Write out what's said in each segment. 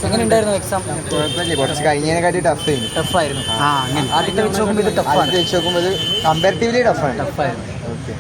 എങ്ങനെ ഉണ്ടായിരുന്നു എക്സാം? കുഴപ്പമില്ല, കുറച്ച് കഴിഞ്ഞതിനെക്കാട്ടി ടഫായിരുന്നു. ആദ്യത്തെ വെച്ച് നോക്കുമ്പോൾ ഇത് ടഫാണ്. വെച്ച് നോക്കുമ്പോൾ ഇത് കമ്പാരിറ്റീവ്ലി ടഫായിരുന്നു. ഓക്കെ.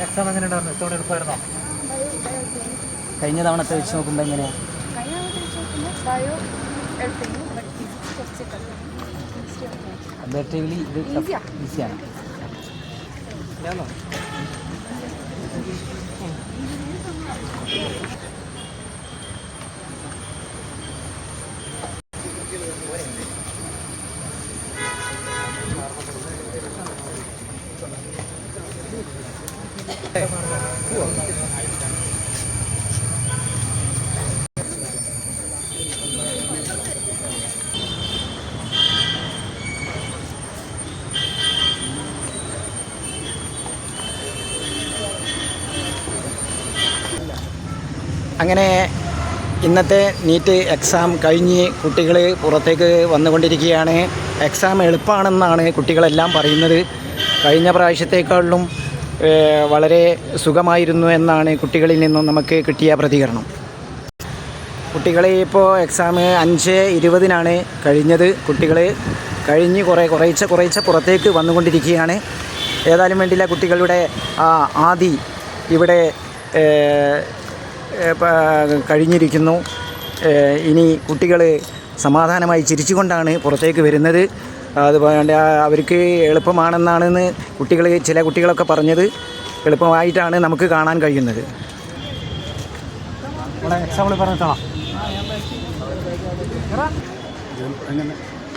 എക്സാം എങ്ങനെ ഉണ്ടായിരുന്നു? ഇത്തവണ എളുപ്പമായിരുന്നോ? കഴിഞ്ഞ തവണത്തെ വെച്ച് നോക്കുമ്പോൾ എങ്ങനെയാണ്? കമ്പാരിറ്റീവ്ലി ഇത് ഈസിയാണ്. അങ്ങനെ ഇന്നത്തെ നീറ്റ് എക്സാം കഴിഞ്ഞ് കുട്ടികൾ പുറത്തേക്ക് വന്നുകൊണ്ടിരിക്കുകയാണ്. എക്സാം എളുപ്പമാണെന്നാണ് കുട്ടികളെല്ലാം പറയുന്നത്. കഴിഞ്ഞ പ്രാവശ്യത്തേക്കാളും വളരെ സുഖമായിരുന്നു എന്നാണ് കുട്ടികളിൽ നിന്നും നമുക്ക് കിട്ടിയ പ്രതികരണം. കുട്ടികൾ ഇപ്പോൾ എക്സാം 5:20 കഴിഞ്ഞത്. കുട്ടികൾ കഴിഞ്ഞ് കുറേശ്ശെ പുറത്തേക്ക് വന്നുകൊണ്ടിരിക്കുകയാണ്. ഏതായാലും വേണ്ടില്ല, കുട്ടികളുടെ ആദി ഇവിടെ കഴിഞ്ഞിരിക്കുന്നു. ഇനി കുട്ടികൾ സമാധാനമായി ചിരിച്ചുകൊണ്ടാണ് പുറത്തേക്ക് വരുന്നത്. അതുപോലെ അവർക്ക് എളുപ്പമാണെന്നാണെന്ന് ചില കുട്ടികളൊക്കെ പറഞ്ഞത്. എളുപ്പമായിട്ടാണ് നമുക്ക് കാണാൻ കഴിയുന്നത്.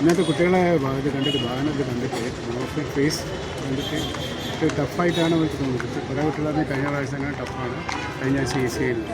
ഇന്നത്തെ കുട്ടികളെ കണ്ടിട്ട് ഫേസ് കണ്ടിട്ട് ടഫായിട്ടാണ് അവർക്ക് തോന്നുന്നത്. കുറേ കുട്ടികളെ കഴിഞ്ഞ പ്രാവശ്യം അങ്ങനെ ടഫാണ്, കഴിഞ്ഞ ആഴ്ച ഈസി ആയിരുന്നു.